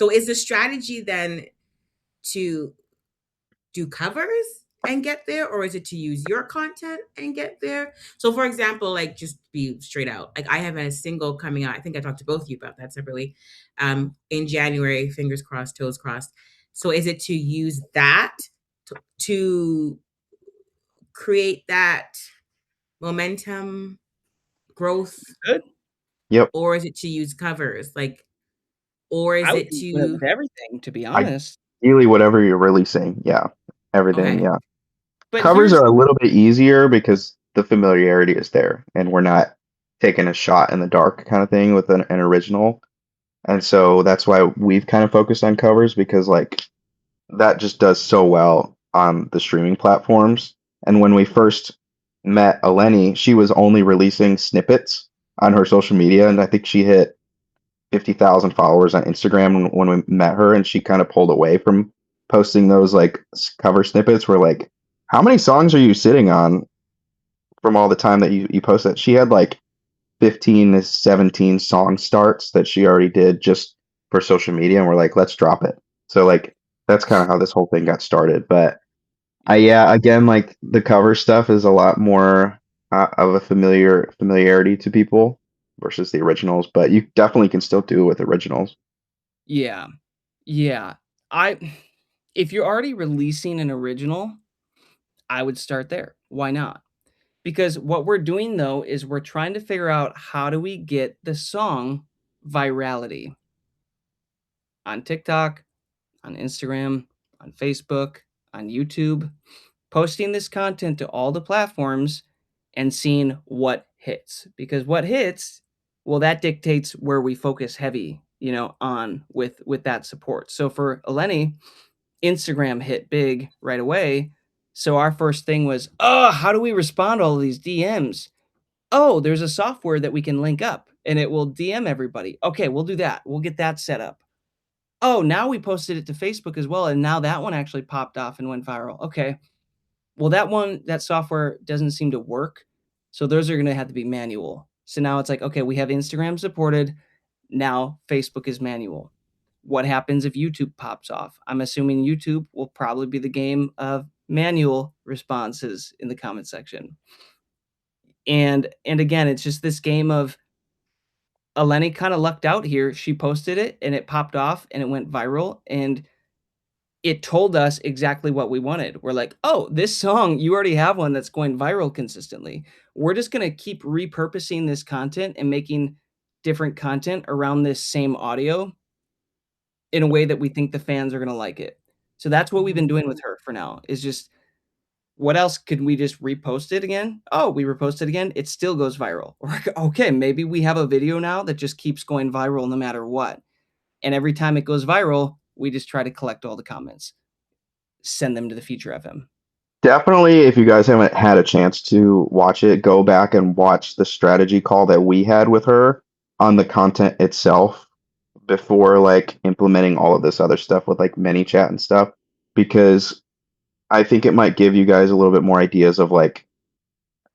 So is the strategy then to do covers and get there, or is it to use your content and get there? So for example, like, just be straight out, like, I have a single coming out, I think I talked to both of you about that separately, in January, fingers crossed, toes crossed. So is it to use that to create that momentum, growth, Good. Yep. or is it to use covers, like, or is I would it be doing it to with everything, to be honest. Ideally, whatever you're releasing. Yeah. Everything. okay. Yeah. But Covers here's are a little bit easier because the familiarity is there and we're not taking a shot in the dark kind of thing with an original. And so that's why we've kind of focused on covers because like that just does so well on the streaming platforms. And when we first met Eleni, she was only releasing snippets on her social media, and I think she hit 50,000 followers on Instagram when we met her, and she kind of pulled away from posting those like cover snippets. We're like, how many songs are you sitting on from all the time that you post that? She had like 15 to 17 song starts that she already did just for social media, and we're like, let's drop it. So like that's kind of how this whole thing got started. But yeah. yeah, again, like the cover stuff is a lot more of a familiarity to people versus the originals, but you definitely can still do it with originals. Yeah. Yeah. I if you're already releasing an original, I would start there. Why not? Because what we're doing though is we're trying to figure out how do we get the song virality on TikTok, on Instagram, on Facebook, on YouTube, posting this content to all the platforms and seeing what hits. Because what hits, well, that dictates where we focus heavy, on with that support. So for Eleni, Instagram hit big right away. So our first thing was, oh, how do we respond to all of these DMs? Oh, there's a software that we can link up and it will DM everybody. Okay, we'll do that. We'll get that set up. Oh, now we posted it to Facebook as well, and now that one actually popped off and went viral. Okay. Well, that software doesn't seem to work. So those are going to have to be manual. So now it's like, okay, we have Instagram supported. Now Facebook is manual. What happens if YouTube pops off? I'm assuming YouTube will probably be the game of manual responses in the comment section. And again, it's just this game of Eleni kind of lucked out here. She posted it and it popped off and it went viral and it told us exactly what we wanted. We're like, "Oh, this song, you already have one that's going viral consistently. We're just going to keep repurposing this content and making different content around this same audio in a way that we think the fans are going to like it." So that's what we've been doing with her for now. Is just what else could we just repost it again? Oh, we repost it again. It still goes viral. We're like, okay, maybe we have a video now that just keeps going viral no matter what. And every time it goes viral, we just try to collect all the comments, send them to the feature FM. Definitely, if you guys haven't had a chance to watch it, go back and watch the strategy call that we had with her on the content itself before like implementing all of this other stuff with like ManyChat and stuff, because I think it might give you guys a little bit more ideas of like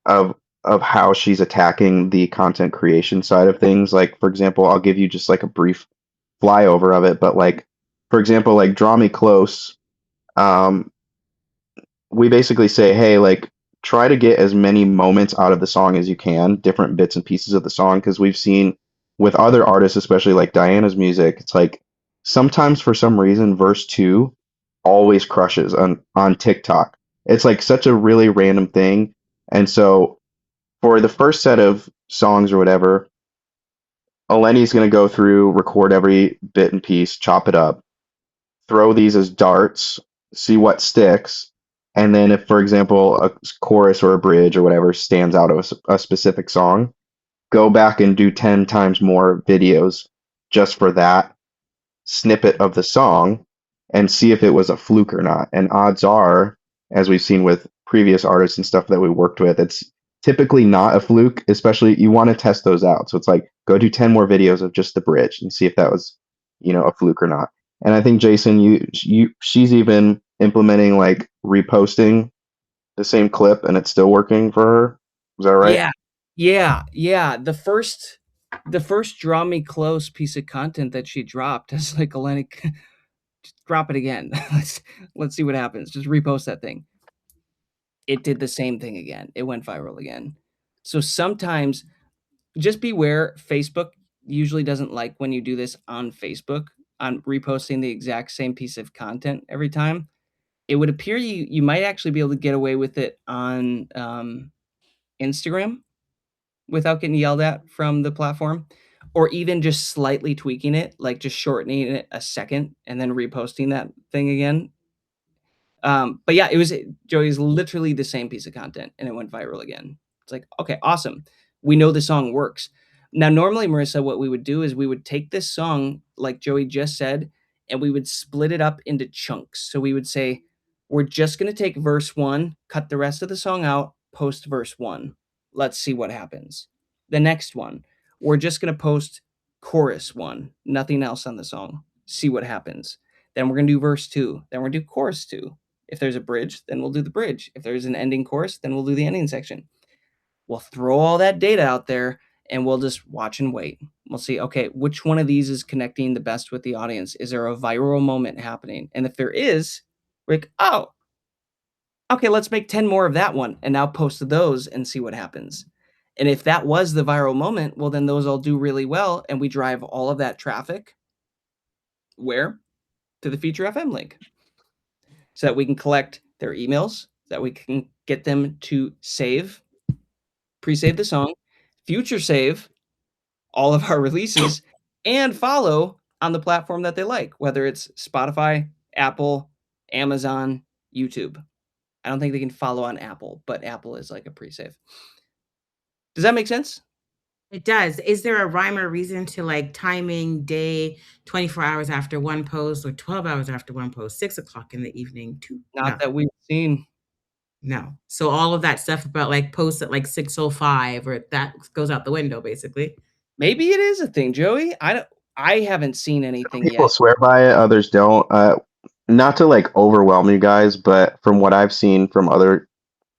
of of how she's attacking the content creation side of things. Like for example, I'll give you just like a brief flyover of it, but like for example, like Draw Me Close, um, we basically say, hey, like try to get as many moments out of the song as you can, different bits and pieces of the song, because we've seen with other artists, especially like Diana's music, it's like sometimes for some reason verse two always crushes on TikTok. It's like such a really random thing. And so for the first set of songs or whatever, Eleni's gonna go through, record every bit and piece, chop it up, throw these as darts, see what sticks, and then if, for example, a chorus or a bridge or whatever stands out of a specific song, go back and do 10 times more videos just for that snippet of the song and see if it was a fluke or not. And odds are, as we've seen with previous artists and stuff that we worked with, it's typically not a fluke, especially you want to test those out. So it's like go do 10 more videos of just the bridge and see if that was, a fluke or not. And I think Jason, she's even implementing like reposting the same clip and it's still working for her. Is that right? Yeah. Yeah. Yeah. The first The first Draw Me Close piece of content that she dropped, I was like, Eleni, just drop it again. Let's see what happens. Just repost that thing. It did the same thing again. It went viral again. So sometimes just beware, Facebook usually doesn't like when you do this on Facebook, on reposting the exact same piece of content every time. It would appear you might actually be able to get away with it on, Instagram without getting yelled at from the platform, or even just slightly tweaking it, like just shortening it a second and then reposting that thing again. But yeah, it was Joey's literally the same piece of content, and it went viral again. It's like, okay, awesome. We know the song works. Now, normally, Marissa, what we would do is we would take this song, like Joey just said, and we would split it up into chunks. So we would say, we're just going to take verse one, cut the rest of the song out, post verse one. Let's see what happens. The next one, we're just going to post chorus one, nothing else on the song. See what happens. Then we're going to do verse two. Then we're going to do chorus two. If there's a bridge, then we'll do the bridge. If there's an ending chorus, then we'll do the ending section. We'll throw all that data out there and we'll just watch and wait. We'll see, okay, which one of these is connecting the best with the audience? Is there a viral moment happening? And if there is, we're like, oh, okay, let's make 10 more of that one and now post those and see what happens. And if that was the viral moment, well, then those all do really well. And we drive all of that traffic where? To the Feature FM link, so that we can collect their emails, so that we can get them to save, pre-save the song, future save all of our releases, and follow on the platform that they like, whether it's Spotify, Apple, Amazon, YouTube. I don't think they can follow on Apple, but Apple is like a pre-save. Does that make sense? It does. Is there a rhyme or reason to like timing, day, 24 hours after one post or 12 hours after one post, 6 o'clock in the evening, two? Not No, that we've seen. no. So all of that stuff about like posts at like 6:05 or that goes out the window basically. Maybe it is a thing, Joey. I haven't seen Some anything people yet. swear by it, others don't. Not to like overwhelm you guys, but from what I've seen from other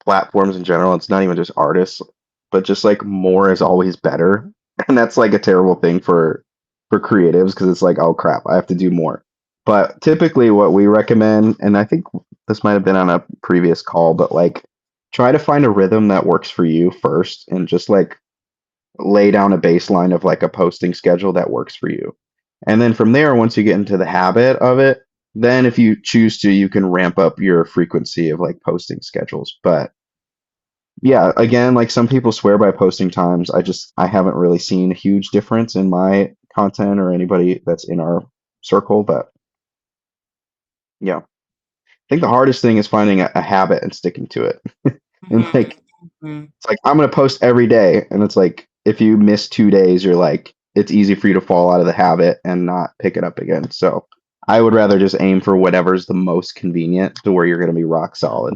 platforms in general, it's not even just artists, but just like more is always better, and that's like a terrible thing for creatives because it's like, oh crap, I have to do more. But typically, what we recommend, and I think this might have been on a previous call, but like try to find a rhythm that works for you first, and just like lay down a baseline of like a posting schedule that works for you. And then from there, once you get into the habit of it, then if you choose to, you can ramp up your frequency of like posting schedules. But yeah, again, like some people swear by posting times. I haven't really seen a huge difference in my content or anybody that's in our circle. But yeah, I think the hardest thing is finding a habit and sticking to it. And Mhm, like mhm. it's like I'm gonna post every day, and it's like if you miss 2 days, you're like it's easy for you to fall out of the habit and not pick it up again. So I would rather just aim for whatever's the most convenient to where you're gonna be rock solid.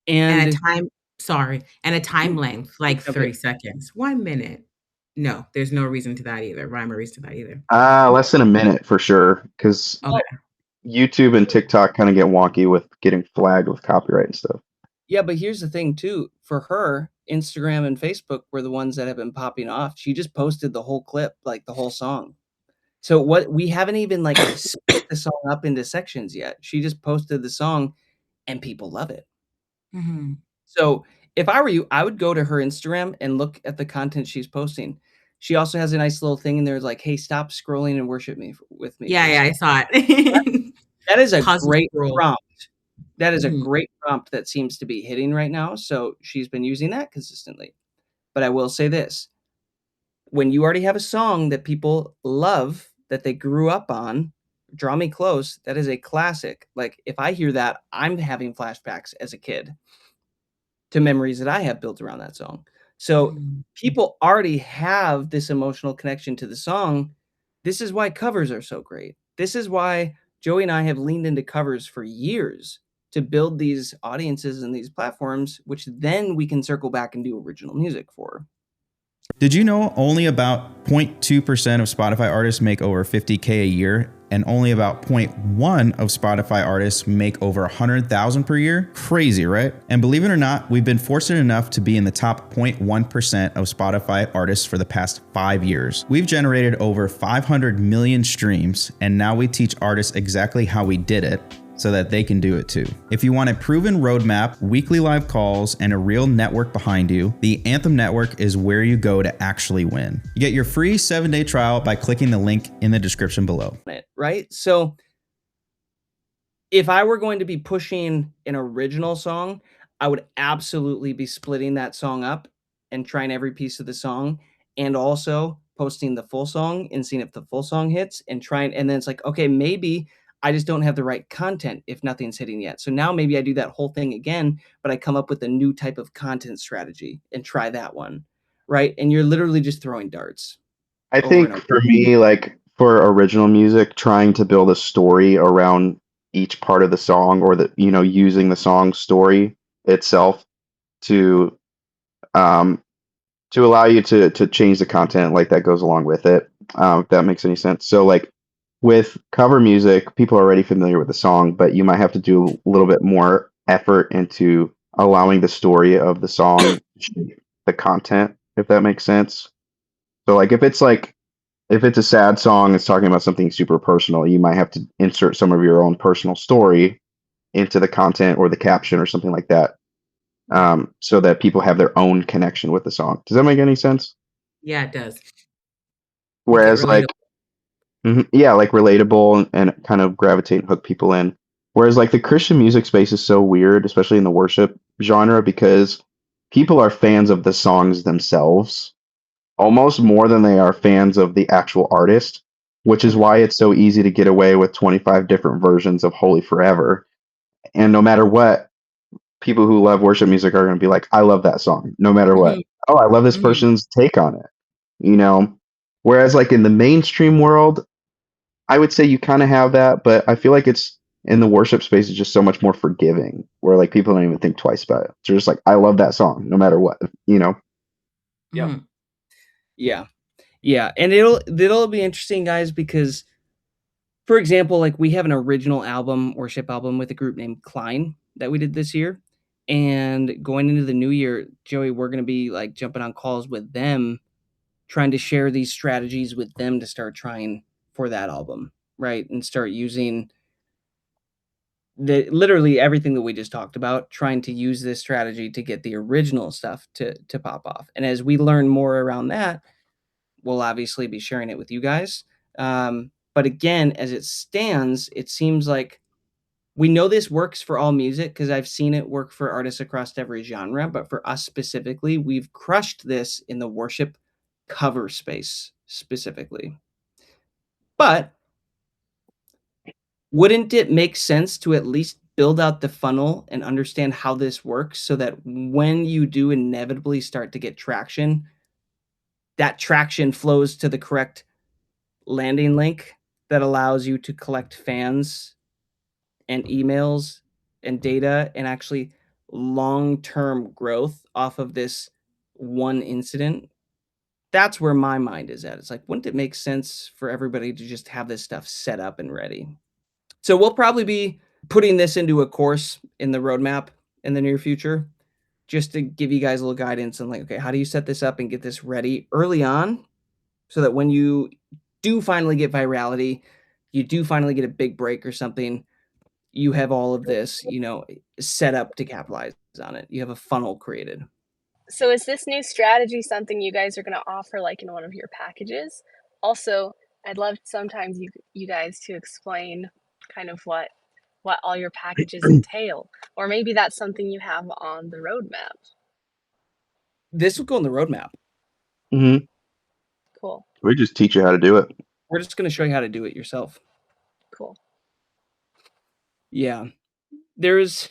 And a And time sorry, and a time length, like okay, 30 seconds, 1 minute. No, there's no reason to that either, rhyme or reason to that either. Less than a minute for sure, because well, Okay. YouTube and TikTok kind of get wonky with getting flagged with copyright and stuff. yeah, but here's the thing too. For her, Instagram and Facebook were the ones that have been popping off. She just posted the whole clip, like the whole song. So what we haven't even like split the song up into sections yet. She just posted the song and people love it. Mhm. So if I were you, I would go to her Instagram and look at the content she's posting. She also has a nice little thing in there like, "Hey, stop scrolling and worship me with me for Yeah, a yeah, I second." saw it. That is a Pause the great scroll. prompt. That is a Mhm, great prompt that seems to be hitting right now, so she's been using that consistently. But I will say this, when you already have a song that people love, that they grew up on, Draw Me Close, that is a classic. Like, if I hear that, I'm having flashbacks as a kid to memories that I have built around that song. So, mhm. people already have this emotional connection to the song. This is why covers are so great. This is why Joey and I have leaned into covers for years to build these audiences and these platforms, which then we can circle back and do original music for. Did you know only about 0.2% of Spotify artists make over 50K a year, and only about 0.1 of Spotify artists make over 100,000 per year? Crazy, right? And believe it or not, we've been fortunate enough to be in the top 0.1% of Spotify artists for the past 5 years. We've generated over 500 million streams, and now we teach artists exactly how we did it, so that they can do it too. If you want a proven roadmap, weekly live calls, and a real network behind you, the Anthem Network is where you go to actually win. You get your free 7-day trial by clicking the link in the description below. Right? So if I were going to be pushing an original song, I would absolutely be splitting that song up and trying every piece of the song, and also posting the full song and seeing if the full song hits, and trying, and then it's like, okay, maybe I just don't have the right content if nothing's hitting yet. So now maybe I do that whole thing again, but I come up with a new type of content strategy and try that one. Right? And you're literally just throwing darts I over and think over. for me, like for original music, trying to build a story around each part of the song, or using the song story itself to um to allow you to change the content like that goes along with it. If that makes any sense. So like with cover music, people are already familiar with the song, but you might have to do a little bit more effort into allowing the story of the song to shape the content, if that makes sense. So if it's a sad song, it's talking about something super personal, you might have to insert some of your own personal story into the content or the caption or something like that, so that people have their own connection with the song. Does that make any sense? Yeah, it does. Make it Whereas relatable. yeah, like relatable and kind of gravitate and hook people in. Whereas like the Christian music space is so weird, especially in the worship genre, because people are fans of the songs themselves almost more than they are fans of the actual artist, which is why it's so easy to get away with 25 different versions of Holy Forever. And no matter what, people who love worship music are going to be like, I love that song, no matter what. Mhm, Oh, I love this mhm. person's take on it, you know? Whereas, like, in the mainstream world, I would say you kind of have that, but I feel like it's in the worship space, it's just so much more forgiving, where like people don't even think twice about it. They're just like, I love that song, no matter what, you know? Yep. Mhm. Yeah. Yeah. And it'll be interesting, guys, because for example, like we have an original album, worship album with a group named Klein that we did this year. And going into the new year, Joey, we're going to be like jumping on calls with them, trying to share these strategies with them to start trying for that album, right? And start using the literally everything that we just talked about, trying to use this strategy to get the original stuff to pop off. And as we learn more around that, we'll obviously be sharing it with you guys. But again, as it stands, it seems like we know this works for all music because I've seen it work for artists across every genre. But for us specifically, we've crushed this in the worship cover space specifically. But wouldn't it make sense to at least build out the funnel and understand how this works so that when you do inevitably start to get traction, that traction flows to the correct landing link that allows you to collect fans and emails and data and actually long-term growth off of this one incident? That's where my mind is at. It's like, wouldn't it make sense for everybody to just have this stuff set up and ready? So we'll probably be putting this into a course in the roadmap in the near future, just to give you guys a little guidance on like, okay, how do you set this up and get this ready early on so that when you do finally get virality, you do finally get a big break or something, you have all of this, set up to capitalize on it. You have a funnel created. So is this new strategy something you guys are gonna offer, like, in one of your packages? Also, I'd love sometimes you guys to explain kind of what all your packages entail, or maybe that's something you have on the roadmap. This will go in the roadmap. Hmm. Cool, We just teach you how to do it. We're just going to show you how to do it yourself. cool. Yeah. There's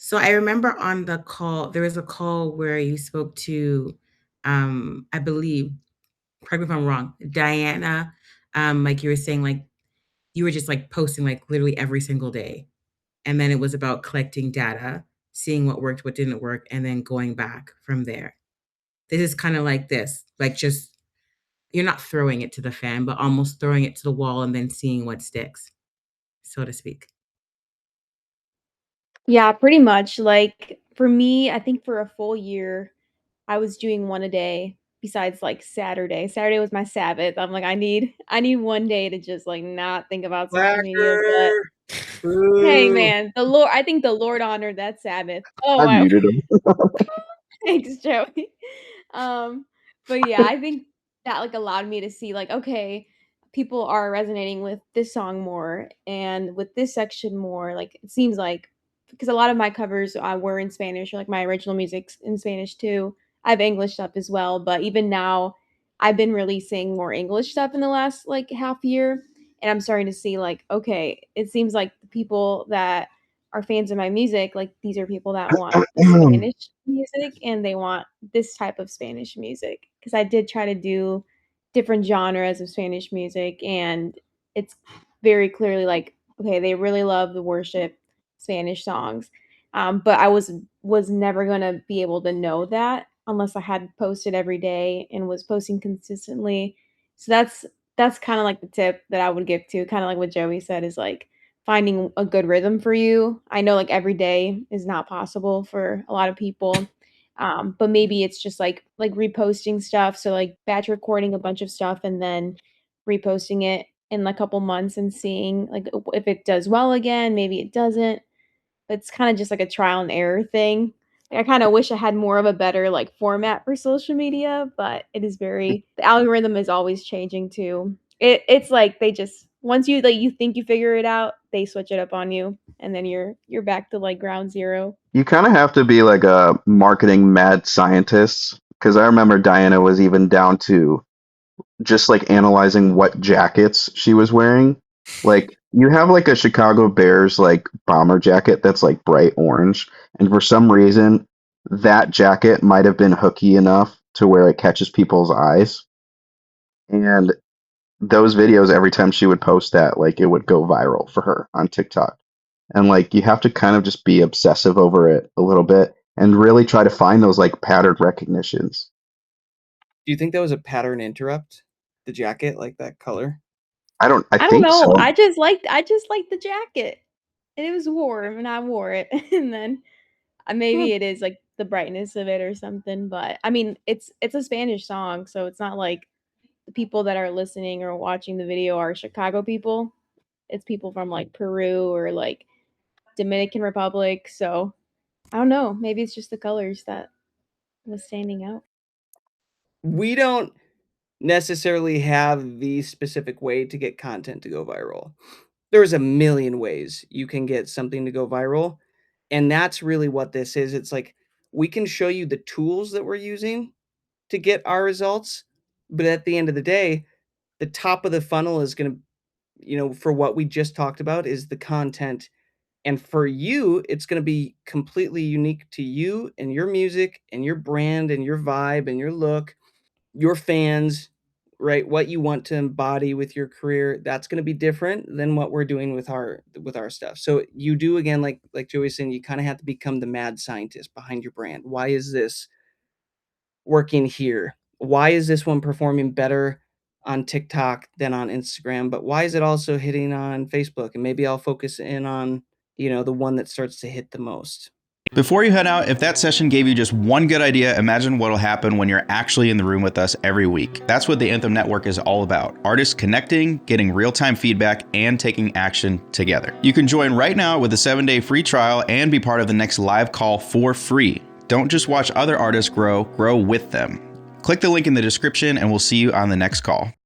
So I remember on the call, there was a call where you spoke to, I believe, correct me if I'm wrong, Diana. Like you were saying, like you were just like posting like literally every single day. And then it was about collecting data, seeing what worked, what didn't work, and then going back from there. This is kind of like this, like just you're not throwing it to the fan, but almost throwing it to the wall and then seeing what sticks, so to speak. Yeah, pretty much. Like for me, I think for a full year, I was doing one a day besides like Saturday. Saturday was my Sabbath. I'm like, I need one day to just like not think about social media. But Slacker. hey Boo. man, I think the Lord honored that Sabbath. Oh I I muted him. Thanks, Joey. Um, but yeah, I think that like allowed me to see like, okay, people are resonating with this song more and with this section more. Like it seems like because a lot of my covers were in Spanish or like my original music's in Spanish too. I have English stuff as well, but even now I've been releasing more English stuff in the last like half year. And I'm starting to see like, okay, it seems like the people that are fans of my music, like these are people that want the Spanish music and they want this type of Spanish music. Because I did try to do different genres of Spanish music, and it's very clearly like, okay, they really love the worship Spanish songs. But I was never gonna be able to know that unless I had posted every day and was posting consistently. So that's kind of like the tip that I would give to, kind of like what Joey said, is like finding a good rhythm for you. I know like every day is not possible for a lot of people. But maybe it's just like reposting stuff. So like batch recording a bunch of stuff and then reposting it in a couple months and seeing like if it does well again, maybe it doesn't. It's kind of just like a trial and error thing. Like, I kind of wish I had more of a better like format for social media, but it is very the algorithm is always changing too. It's like they just once you think you figure it out, they switch it up on you, and then you're back to like ground zero. You kind of have to be like a marketing mad scientist because I remember Diana was even down to just like analyzing what jackets she was wearing. Like you have like a Chicago Bears like bomber jacket that's like bright orange, and for some reason that jacket might have been hooky enough to where it catches people's eyes. And those videos, every time she would post that, like it would go viral for her on TikTok. And like you have to kind of just be obsessive over it a little bit and really try to find those like pattern recognitions. Do you think that was a pattern interrupt? The jacket, like that color? I I don't think know. so. I just liked the jacket. And it was warm and I wore it. And then maybe it is like the brightness of it or something, but I mean, it's a Spanish song, so it's not like the people that are listening or watching the video are Chicago people. It's people from like Peru or like Dominican Republic. So I don't know. Maybe it's just the colors that was standing out. We don't necessarily have the specific way to get content to go viral. There's a million ways you can get something to go viral. And that's really what this is. It's like we can show you the tools that we're using to get our results. But at the end of the day, the top of the funnel is going to, for what we just talked about, is the content. And for you, it's going to be completely unique to you and your music and your brand and your vibe and your look, your fans, right? What you want to embody with your career, that's going to be different than what we're doing with our stuff. So you do, again, like Joey's saying, you kind of have to become the mad scientist behind your brand. Why is this working here? Why is this one performing better on TikTok than on Instagram? But why is it also hitting on Facebook? And maybe I'll focus in on, the one that starts to hit the most. Before you head out, if that session gave you just one good idea, imagine what'll happen when you're actually in the room with us every week. That's what the Anthem Network is all about. Artists connecting, getting real-time feedback, and taking action together. You can join right now with a 7-day free trial and be part of the next live call for free. Don't just watch other artists grow with them. Click the link in the description and we'll see you on the next call.